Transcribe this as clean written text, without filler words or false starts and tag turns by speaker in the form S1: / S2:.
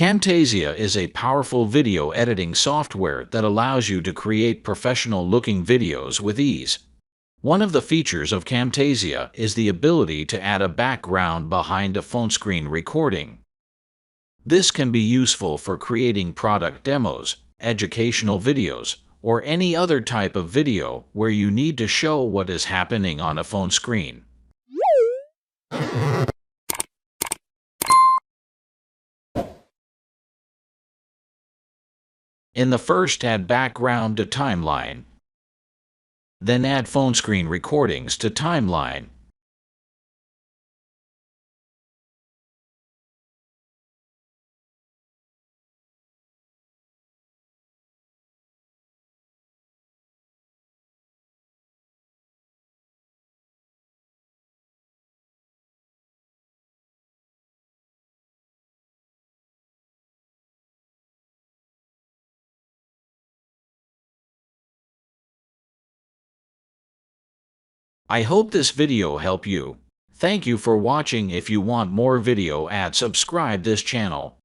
S1: Camtasia is a powerful video editing software that allows you to create professional-looking videos with ease. One of the features of Camtasia is the ability to add a background behind a phone screen recording. This can be useful for creating product demos, educational videos, or any other type of video where you need to show what is happening on a phone screen. In the first, add background to timeline. Then add phone screen recordings to timeline. I hope this video helped you. Thank you for watching. If you want more video ads, subscribe this channel.